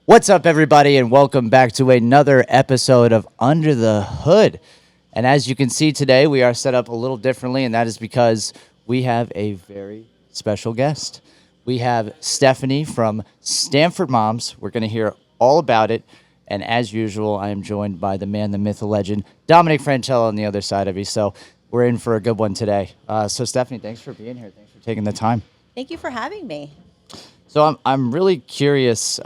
What's up, everybody, and welcome back to another episode of Under the Hood. And as you can see today, we are set up a little differently, and that is because we have a very special guest. We have Stephanie from Stamford Moms. We're going to hear all about it. And as usual, I am joined by the man, the myth, the legend, Dominic Francello on the other side of me. So we're in for a good one today. So Stephanie, thanks for being here. Thanks for taking the time. Thank you for having me. So I'm really curious,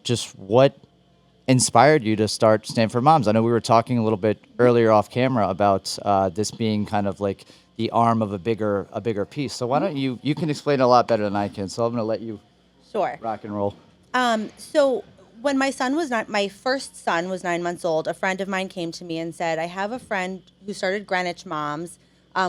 just what inspired you to start Stamford Moms. I know we were talking a little bit earlier off camera about this being kind of like the arm of a bigger piece. So why don't you can explain it a lot better than I can. So I'm going to let you Sure. rock and roll. So when my first son was 9 months old, a friend of mine came to me and said, I have a friend who started Greenwich Moms,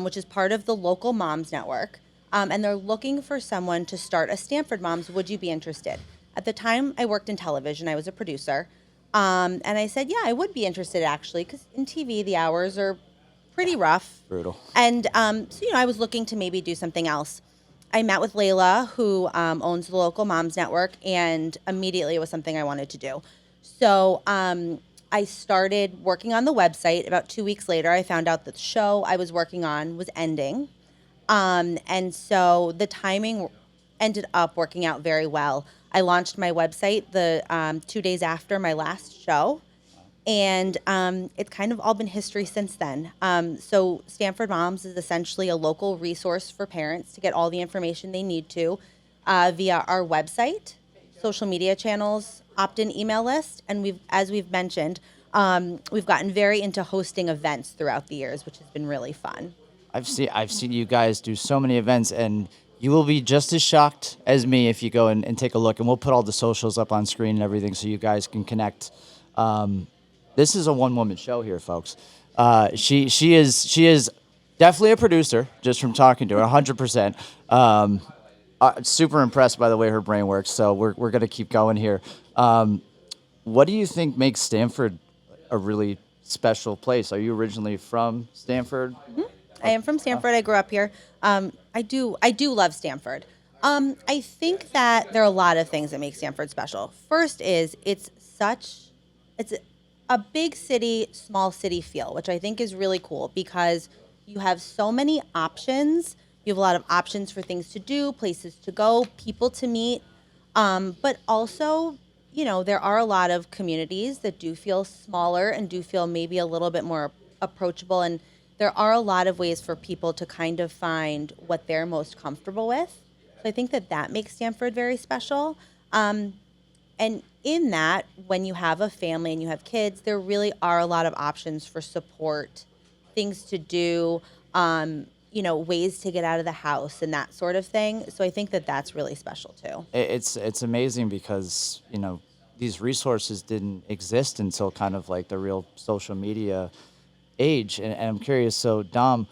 which is part of the local moms network. And they're looking for someone to start a Stamford Moms. Would you be interested? At the time, I worked in television. I was a producer. And I said, yeah, I would be interested, actually, because in TV, the hours are pretty rough. Brutal. And I was looking to maybe do something else. I met with Layla, who owns the local moms network, and immediately it was something I wanted to do. So I started working on the website. About 2 weeks later, I found out that the show I was working on was ending. And so the timing ended up working out very well. I launched my website the 2 days after my last show, and it's kind of all been history since then. So Stamford Moms is essentially a local resource for parents to get all the information they need to via our website, social media channels, opt-in email list, and as we've mentioned, we've gotten very into hosting events throughout the years, which has been really fun. I've seen you guys do so many events, and you will be just as shocked as me if you go and take a look. And we'll put all the socials up on screen and everything so you guys can connect. This is a one-woman show here, folks. She is definitely a producer, just from talking to her, 100%. Super impressed by the way her brain works. So we're gonna keep going here. What do you think makes Stamford a really special place? Are you originally from Stamford? Mm-hmm. I am from Stamford. I grew up here. I do love Stamford. I think that there are a lot of things that make Stamford special. First is it's a big city, small city feel, which I think is really cool because you have so many options. You have a lot of options for things to do, places to go, people to meet. But also, there are a lot of communities that do feel smaller and do feel maybe a little bit more approachable, and there are a lot of ways for people to kind of find what they're most comfortable with. So I think that makes Stamford very special. And in that, when you have a family and you have kids, there really are a lot of options for support, things to do, ways to get out of the house and that sort of thing. So I think that's really special too. It's amazing because, these resources didn't exist until kind of like the real social media age. And I'm curious, so Dom,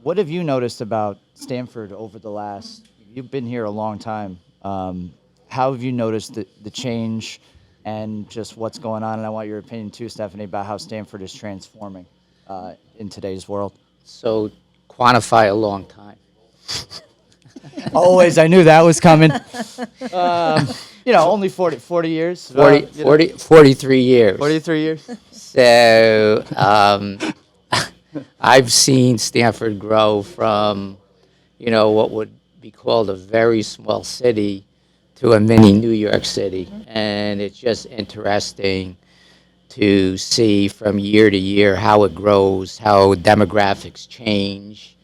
what have you noticed about Stamford over the last, you've been here a long time. How have you noticed the change and just what's going on? And I want your opinion too, Stephanie, about how Stamford is transforming in today's world. So quantify a long time. Always, I knew that was coming. Only 40 years. 43 years. 43 years. So I've seen Stamford grow from, what would be called a very small city to a mini New York City. And it's just interesting to see from year to year how it grows, how demographics change.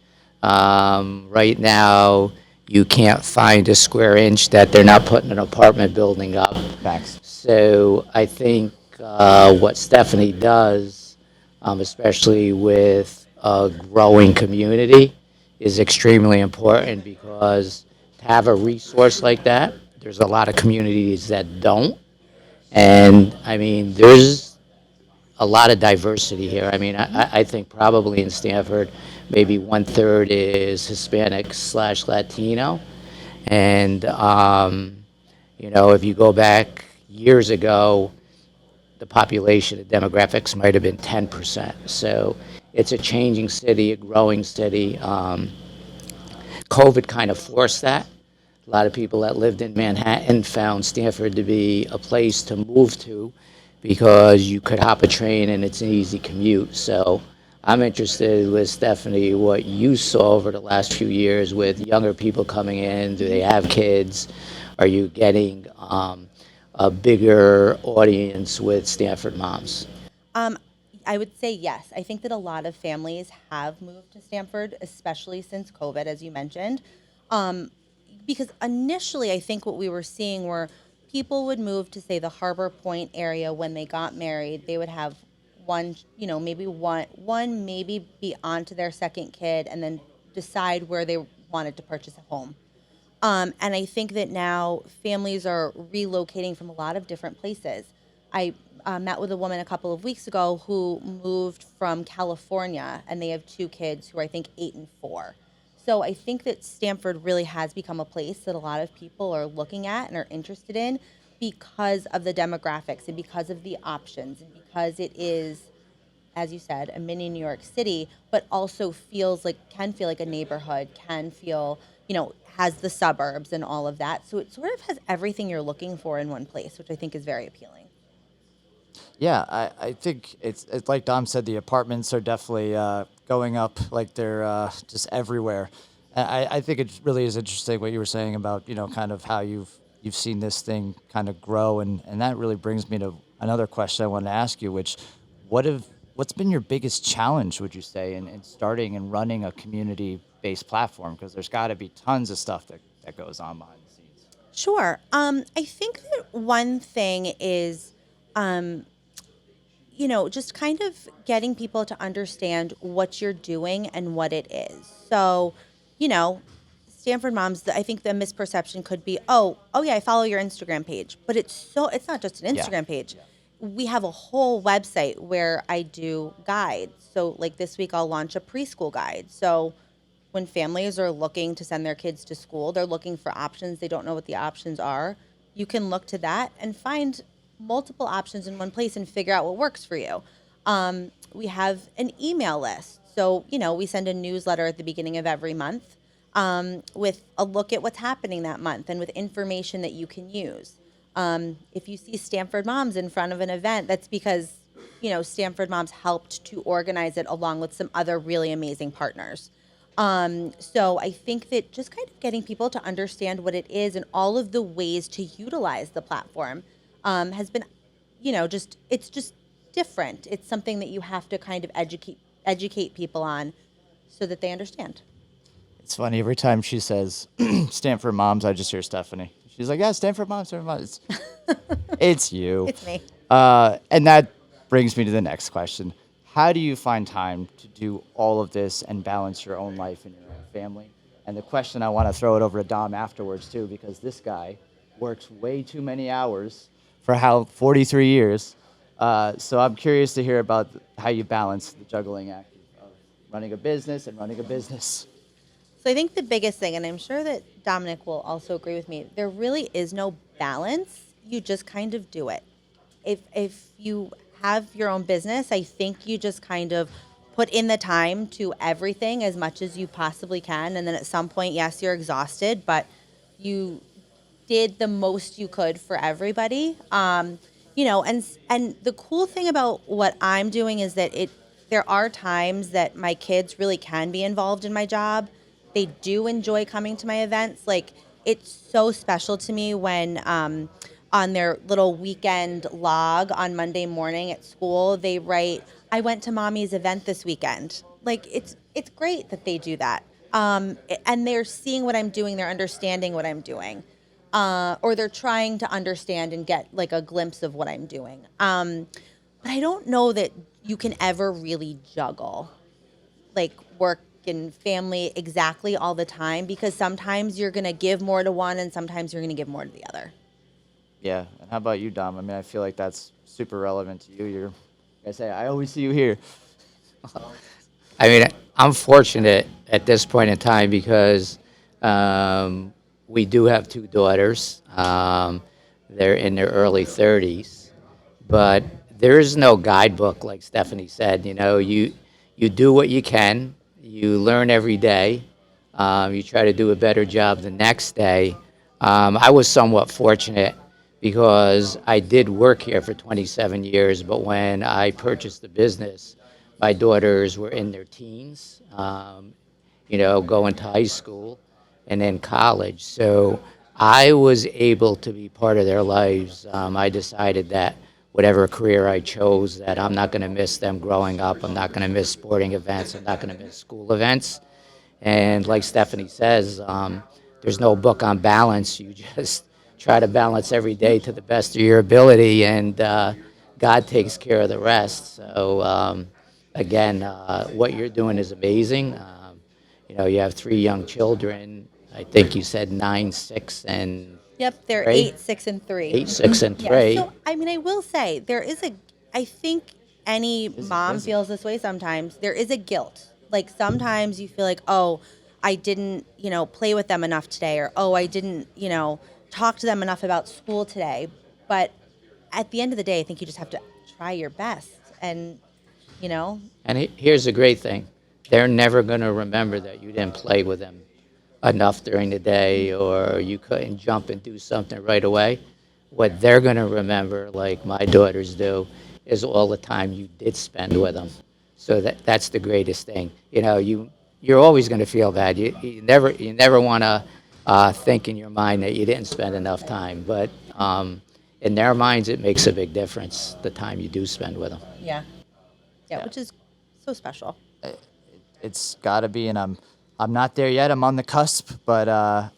Right now, you can't find a square inch that they're not putting an apartment building up. Facts. So I think what Stephanie does, especially with a growing community, is extremely important because to have a resource like that, there's a lot of communities that don't. And I mean, there's a lot of diversity here. I mean, I think probably in Stamford, maybe 1/3 is Hispanic/Latino. And, if you go back years ago, the population and demographics might have been 10%. So it's a changing city, a growing city. COVID kind of forced that. A lot of people that lived in Manhattan found Stamford to be a place to move to because you could hop a train and it's an easy commute. So I'm interested with Stephanie, what you saw over the last few years with younger people coming in. Do they have kids? Are you getting a bigger audience with Stamford Moms? Um, I would say yes. I think that a lot of families have moved to Stanford, especially since COVID, as you mentioned. Um, because initially, I think what we were seeing were people would move to, say, the Harbor Point area when they got married. They would have one, maybe one, maybe be on to their second kid, and then decide where they wanted to purchase a home. And I think that now families are relocating from a lot of different places. I met with a woman a couple of weeks ago who moved from California, and they have two kids who are, I think, 8 and 4. So I think that Stanford really has become a place that a lot of people are looking at and are interested in because of the demographics and because of the options and because it is, as you said, a mini New York City, but also can feel like a neighborhood, can feel, has the suburbs and all of that. So it sort of has everything you're looking for in one place, which I think is very appealing. Yeah, I think it's like Dom said, the apartments are definitely going up, like they're just everywhere. I think it really is interesting what you were saying about, kind of how you've seen this thing kind of grow, and that really brings me to another question I wanted to ask you, which what's been your biggest challenge, would you say, in starting and running a community based platform? Because there's got to be tons of stuff that goes on behind the scenes. Sure. I think that one thing is, um, just kind of getting people to understand what you're doing and what it is. So, you know, Stanford Moms, I think the misperception could be, oh yeah, I follow your Instagram page, but it's not just an Yeah. Instagram page. We have a whole website where I do guides. So, like this week, I'll launch a preschool guide. So, when families are looking to send their kids to school, they're looking for options. They don't know what the options are. You can look to that and find multiple options in one place and figure out what works for you. We have an email list. So, we send a newsletter at the beginning of every month with a look at what's happening that month and with information that you can use. If you see Stamford Moms in front of an event, that's because, Stamford Moms helped to organize it along with some other really amazing partners. So I think that just kind of getting people to understand what it is and all of the ways to utilize the platform has been, it's just different. It's something that you have to kind of educate people on so that they understand. It's funny, every time she says Stanford Moms, I just hear Stephanie. She's like, yeah, Stanford Moms, Stanford Moms. It's you. It's me. And that brings me to the next question. How do you find time to do all of this and balance your own life and your own family? And the question, I want to throw it over to Dom afterwards, too, because this guy works way too many hours for how 43 years. So I'm curious to hear about how you balance the juggling act of running a business and running a business. So I think the biggest thing, and I'm sure that Dominic will also agree with me, there really is no balance. You just kind of do it. If you have your own business, I think you just kind of put in the time to everything as much as you possibly can, and then at some point, yes, you're exhausted, but you did the most you could for everybody. And the cool thing about what I'm doing is that there are times that my kids really can be involved in my job. They do enjoy coming to my events. Like, it's so special to me when on their little weekend log on Monday morning at school, they write, "I went to mommy's event this weekend." Like, it's great that they do that. And they're seeing what I'm doing, they're understanding what I'm doing. Or they're trying to understand and get like a glimpse of what I'm doing. But I don't know that you can ever really juggle like work and family exactly all the time, because sometimes you're going to give more to one and sometimes you're going to give more to the other. Yeah. And how about you, Dom? I mean, I feel like that's super relevant to you. I always see you here. I mean, I'm fortunate at this point in time because we do have two daughters. They're in their early 30s, but there is no guidebook, like Stephanie said. You do what you can. You learn every day. You try to do a better job the next day. I was somewhat fortunate because I did work here for 27 years, but when I purchased the business, my daughters were in their teens, going to high school and then college. So I was able to be part of their lives. I decided that whatever career I chose, that I'm not going to miss them growing up. I'm not going to miss sporting events. I'm not going to miss school events. And like Stephanie says, there's no book on balance. You just try to balance every day to the best of your ability, and God takes care of the rest. So, again, what you're doing is amazing. You have three young children. I think you said 9, 6, and Yep, they're 3. 8, 6, and 3. 8, 6, and Yeah. 3. So, I mean, I will say I think any mom busy. feels this way sometimes. There is a guilt. Like sometimes you feel like, oh, I didn't, play with them enough today, or oh, I didn't, talk to them enough about school today. But at the end of the day, I think you just have to try your best, and you know, And here's the great thing: they're never going to remember that you didn't play with them enough during the day, or you couldn't jump and do something right away. What they're going to remember, like my daughters do, is all the time you did spend with them. So that's the greatest thing. You're always going to feel bad. You never want to think in your mind that you didn't spend enough time. But in their minds, it makes a big difference the time you do spend with them. yeah, Yeah. which is so special. It's got to be, and I'm not there yet. I'm on the cusp, but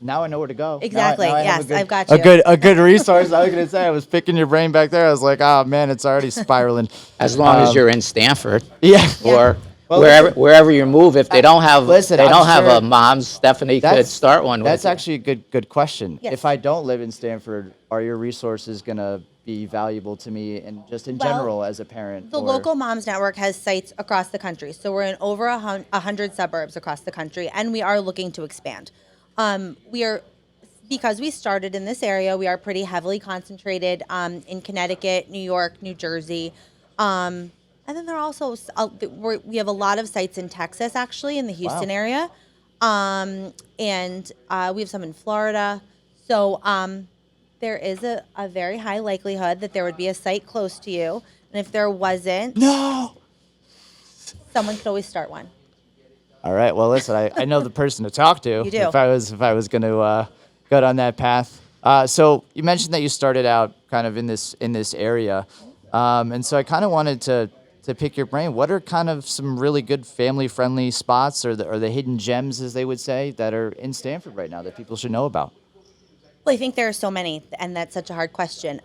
now I know where to go. Exactly. Now I have Yes, a good, I've got a you. good resource. I was gonna say I was picking your brain back there. I was like, oh man, it's already spiraling. As long as you're in Stanford. Yeah. Or Well, wherever listen- wherever you move. If they don't have Listen, they I'm don't have sure a mom, Stephanie could start one with That's you. actually a good question. Yes. If I don't live in Stanford, are your resources gonna be valuable to me, and just in Well, general as a parent? The or- local moms network has sites across the country, so we're in over 100 suburbs across the country, and we are looking to expand. We are Because we started in this area. We are pretty heavily concentrated in Connecticut, New York, New Jersey, and then there are also we have a lot of sites in Texas, actually, in the Houston Wow. area, and we have some in Florida. So there is a very high likelihood that there would be a site close to you. And if there wasn't, No. someone could always start one. All right. Well, listen, I know the person to talk to. You do. If I was going to go down that path. So you mentioned that you started out kind of in this area, and so I kind of wanted to pick your brain. What are kind of some really good family friendly spots, or the hidden gems, as they would say, that are in Stamford right now that people should know about? Well, I think there are so many, and that's such a hard question.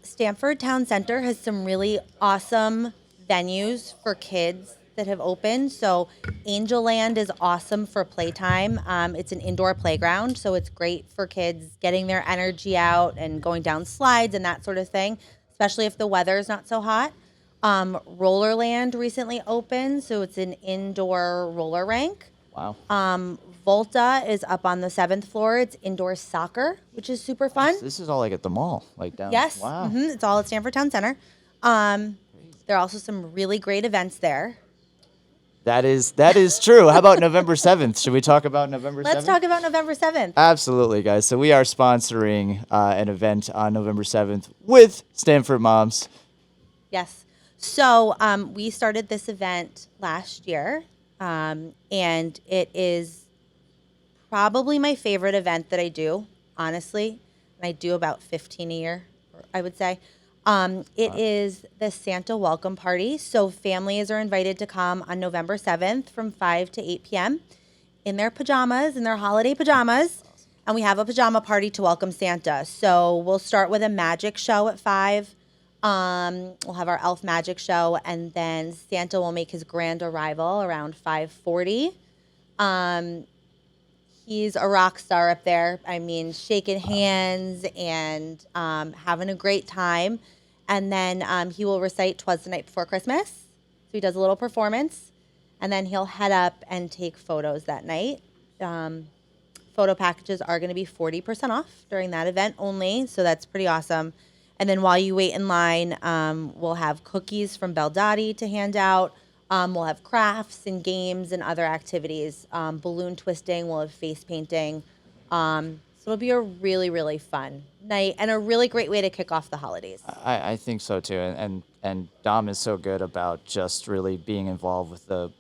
Stamford Town Center has some really awesome venues for kids that have opened. So Angel Land is awesome for playtime. It's an indoor playground, so it's great for kids getting their energy out and going down slides and that sort of thing, especially if the weather is not so hot. Rollerland recently opened, so it's an indoor roller rink. Wow. Volta is up on the 7th floor. It's indoor soccer, which is super fun. This is all like at the mall, like down. Yes. Wow. It's all at Stamford Town Center. There are also some really great events there. That is true. How about November 7th? Should we talk about November 7th? Let's talk about November 7th. Absolutely, guys. So we are sponsoring an event on November 7th with Stamford Moms. Yes. So we started this event last year, and it is probably my favorite event that I do, honestly. And I do about 15 a year, I would say. It is the Santa Welcome Party. So families are invited to come on November 7th from 5 to 8 p.m. in their pajamas, in their holiday pajamas. And we have a pajama party to welcome Santa. So we'll start with a magic show at 5. We'll have our elf magic show, and then Santa will make his grand arrival around 5:40. He's a rock star up there. I mean, shaking hands and having a great time. And then he will recite "'Twas the Night Before Christmas." So he does a little performance, and then he'll head up and take photos that night. Photo packages are going to be 40% off during that event only, so that's pretty awesome. And then while you wait in line, we'll have cookies from Beldati to hand out. We'll have crafts and games and other activities. Balloon twisting, we'll have face painting. So it'll be a really, really fun night and a really great way to kick off the holidays. I think so too, and Dom is so good about just really being involved with the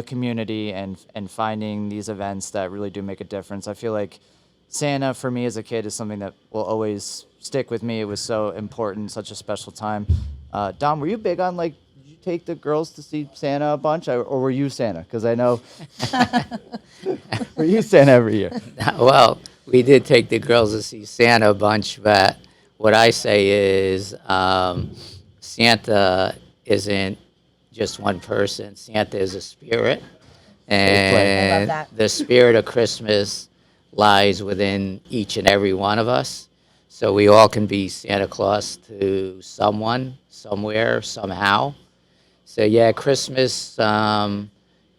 community and finding these events that really do make a difference. I feel like Santa for me as a kid is something that will always stick with me. It was so important, such a special time. Dom, were you big on like? Did you take the girls to see Santa a bunch, or were you Santa? Because I know were you Santa every year? Well, we did take the girls to see Santa a bunch, but what I say is Santa isn't just one person. Santa is a spirit, play. I love and that. the spirit of Christmas lies within each and every one of us. So we all can be Santa Claus to someone, somewhere, somehow. So yeah, Christmas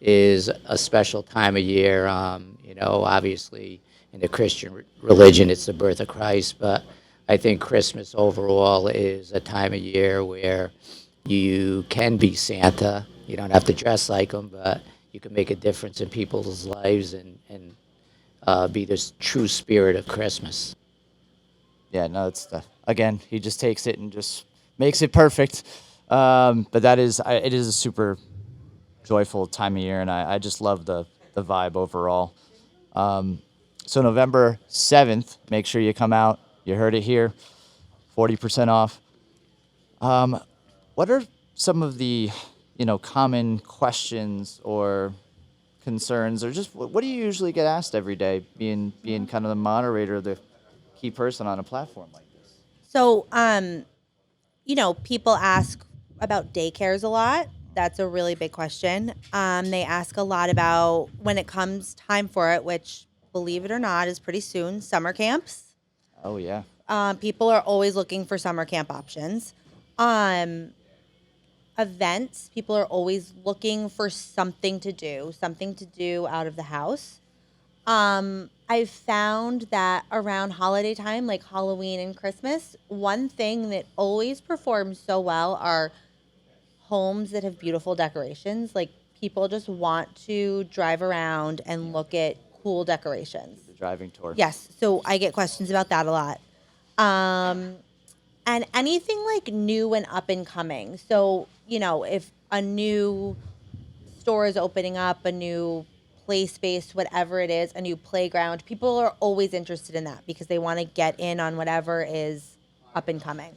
is a special time of year. Obviously in the Christian religion, it's the birth of Christ, but I think Christmas overall is a time of year where you can be Santa. You don't have to dress like him, but you can make a difference in people's lives and be the true spirit of Christmas. Yeah, no, it's again, he just takes it and just makes it perfect. But it is a super joyful time of year, and I just love the vibe overall. So November 7th, make sure you come out. You heard it here, 40% off. What are some of the, common questions or concerns, or just what do you usually get asked every day, being kind of the moderator, the key person on a platform like this? So, people ask about daycares a lot. That's a really big question. They ask a lot about when it comes time for it, which, believe it or not, is pretty soon, summer camps. Oh yeah. People are always looking for summer camp options. Um, Events, people are always looking for something to do out of the house. I've found that around holiday time, like Halloween and Christmas, one thing that always performs so well are homes that have beautiful decorations. Like people just want to drive around and look at cool decorations. The driving tour. Yes, so I get questions about that a lot. Um, and anything like new and up and coming. So, if a new store is opening up, a new play space, whatever it is, a new playground, people are always interested in that because they want to get in on whatever is up and coming.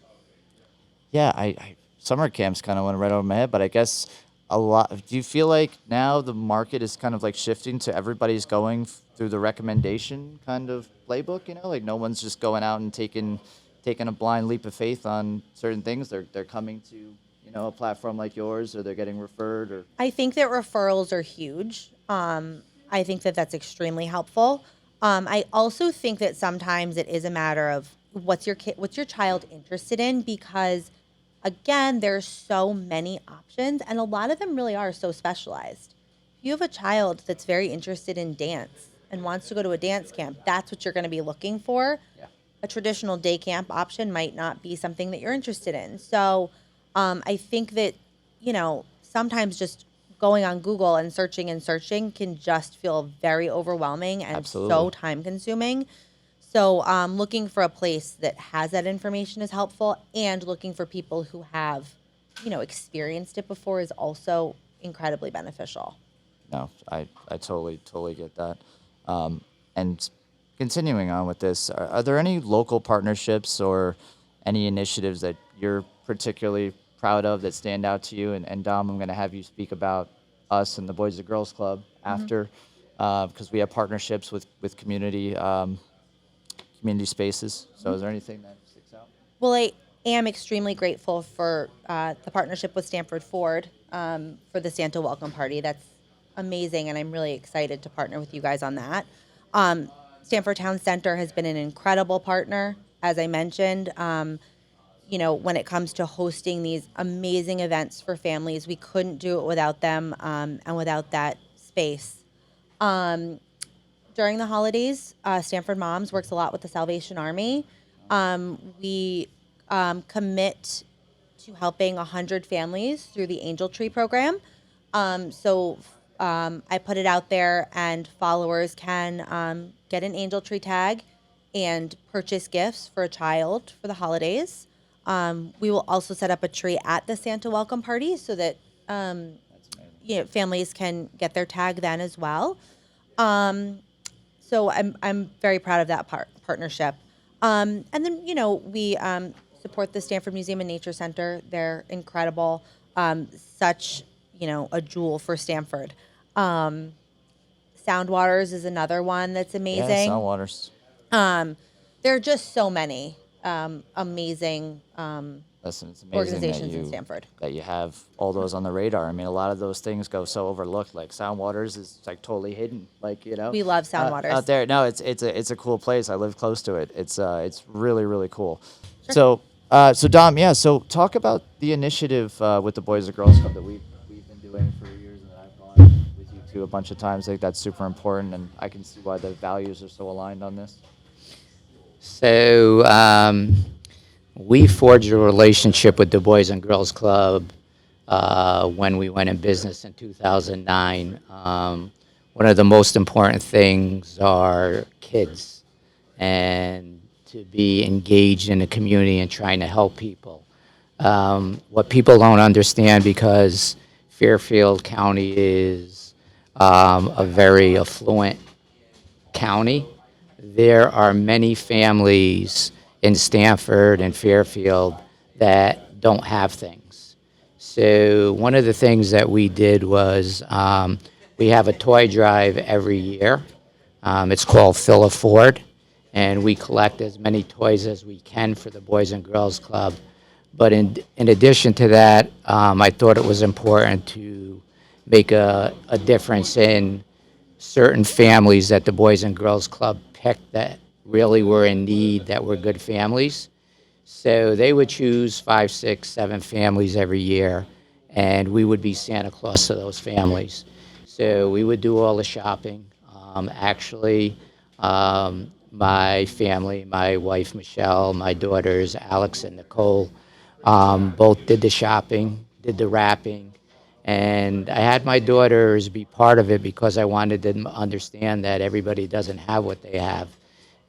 Yeah, I summer camps kind of went right over my head, but I guess a lot. Do you feel like now the market is kind of like shifting to everybody's going through the recommendation kind of playbook? Like no one's just going out and taking a blind leap of faith on certain things. They're coming to a platform like yours, or they're getting referred, or I think that referrals are huge. I think that that's extremely helpful. I also think that sometimes it is a matter of what's your child interested in, because again, there's so many options and a lot of them really are so specialized. If you have a child that's very interested in dance and wants to go to a dance camp, that's what you're going to be looking for. yeah. A traditional day camp option might not be something that you're interested in. So I think that, sometimes just going on Google and searching can just feel very overwhelming and so Absolutely. time consuming. So looking for a place that has that information is helpful, and looking for people who have, experienced it before is also incredibly beneficial. No, I totally get that. And continuing on with this, are there any local partnerships or any initiatives that you're particularly proud of that stand out to you? And Dom, I'm going to have you speak about us and the Boys and Girls Club after, because we have partnerships with community spaces. So is there anything that sticks out? Well, I am extremely grateful for the partnership with Stamford Ford for the Santa Welcome Party. That's amazing, and I'm really excited to partner with you guys on that. Stamford Town Center has been an incredible partner, as I mentioned. When it comes to hosting these amazing events for families, we couldn't do it without them and without that space. During the holidays, Stamford Moms works a lot with the Salvation Army. We commit to helping 100 families through the Angel Tree program. I put it out there, and followers can get an Angel Tree tag and purchase gifts for a child for the holidays. We will also set up a tree at the Santa welcome party so that families can get their tag then as well. So I'm very proud of that partnership. And then we support the Stanford Museum and Nature Center. They're incredible. Such a jewel for Stanford. Sound Waters is another one that's Yeah, amazing. Saltwaters. There are just so many amazing Listen, it's amazing organizations in Stanford. that you have all those on the radar. I mean, a lot of those things go so overlooked. Like Sound Waters is like totally hidden. Like We love Sound Waters. out there. No, it's a cool place. I live close to it. It's really really cool. So Dom, yeah. So talk about the initiative with the Boys and Girls Club that we've been doing for years, and that I've gone with you to a bunch of times. I think that's super important, and I can see why the values are so aligned on this. So we forged a relationship with the Boys and Girls Club when we went in business in 2009. One of the most important things are kids and to be engaged in the community and trying to help people. What people don't understand, because Fairfield County is a very affluent county, there are many families in Stamford and Fairfield that don't have things. So one of the things that we did was we have a toy drive every year. It's called Fill a Ford, and we collect as many toys as we can for the Boys and Girls Club. But in addition to that, I thought it was important to make a difference in certain families that the Boys and Girls Club picked that really were in need, that were good families. So they would choose 5, 6, 7 families every year, and we would be Santa Claus to those families. So we would do all the shopping. Actually, my family, my wife Michelle, my daughters Alex and Nicole, both did the shopping, did the wrapping, and I had my daughters be part of it because I wanted them to understand that everybody doesn't have what they have.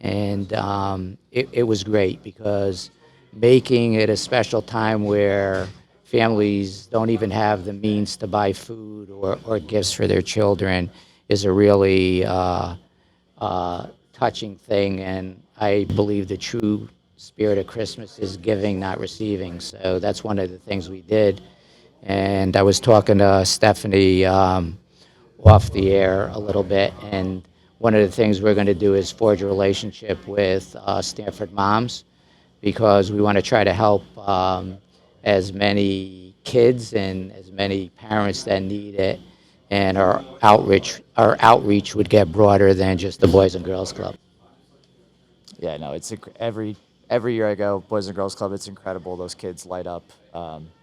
And it was great because making it a special time where families don't even have the means to buy food or gifts for their children is a really touching thing. And I believe the true spirit of Christmas is giving, not receiving. So that's one of the things we did. And I was talking to Stephanie off the air a little bit, and one of the things we're going to do is forge a relationship with Stamford Moms, because we want to try to help as many kids and as many parents that need it, and our outreach would get broader than just the Boys and Girls Club. Yeah, no, every year I go Boys and Girls Club. It's incredible. Those kids light up.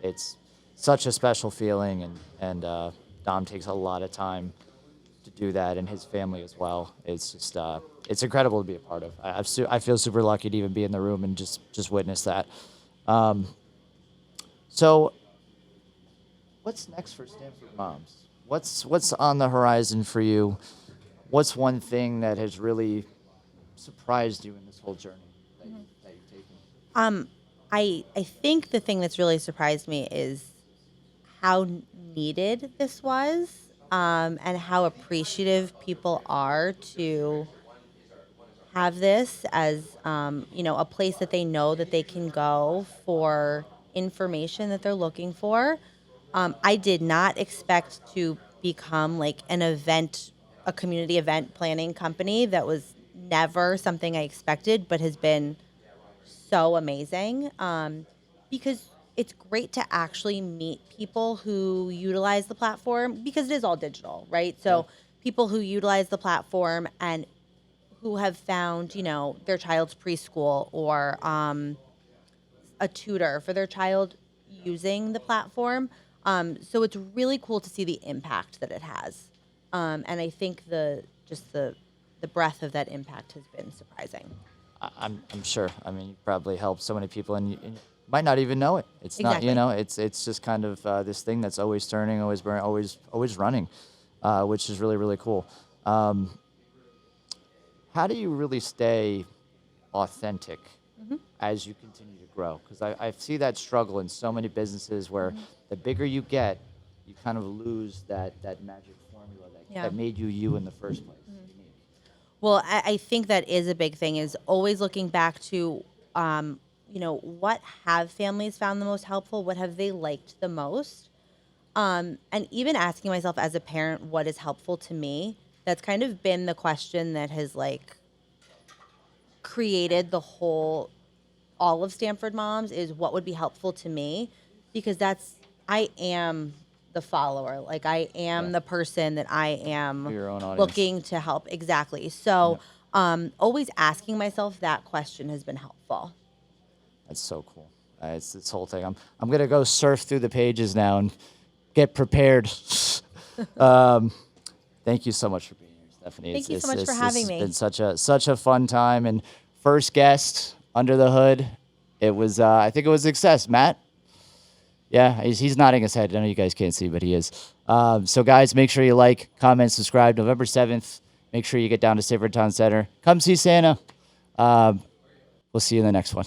It's such a special feeling, and Dom takes a lot of time to do that, and his family as well. It's just it's incredible to be a part of. I feel super lucky to even be in the room and just witness that. So, what's next for Stanford Moms? What's on the horizon for you? What's one thing that has really surprised you in this whole journey that you've taken? I think the thing that's really surprised me is how needed this was, and how appreciative people are to have this as a place that they know that they can go for information that they're looking for. I did not expect to become like a community event planning company. That was never something I expected, but has been so amazing, because it's great to actually meet people who utilize the platform, because it is all digital, right? So people who utilize the platform and who have found, their child's preschool or a tutor for their child using the platform. So it's really cool to see the impact that it has. And I think the breadth of that impact has been surprising. I'm sure. I mean, you probably helped so many people, and you might not even know it. It's not, Exactly. it's just kind of this thing that's always turning, always burning, always running, which is really really cool. How do you really stay authentic as you continue to grow? Because I see that struggle in so many businesses where the bigger you get, you kind of lose that magic formula Yeah. that made you you in the first place. Unique. Well, I think that is a big thing, is always looking back to, what have families found the most helpful? What have they liked the most? And even asking myself as a parent, what is helpful to me? That's kind of been the question that has like created all of Stamford Moms, is what would be helpful to me, because I am the follower. Like, I am Yeah. the person that I am You're your own audience. looking to help. Exactly. So, always asking myself that question has been helpful. That's so cool. It's this whole thing. I'm gonna go surf through the pages now and get prepared. Thank you so much for being here, Stephanie. Thank you so much for having me. It's been such a fun time, and first guest under the hood. It was I think it was a success. Matt. Yeah, he's nodding his head. I know you guys can't see, but he is. So guys, make sure you like, comment, subscribe. November 7th. Make sure you get down to Stamford Town Center. Come see Santa. We'll see you in the next one.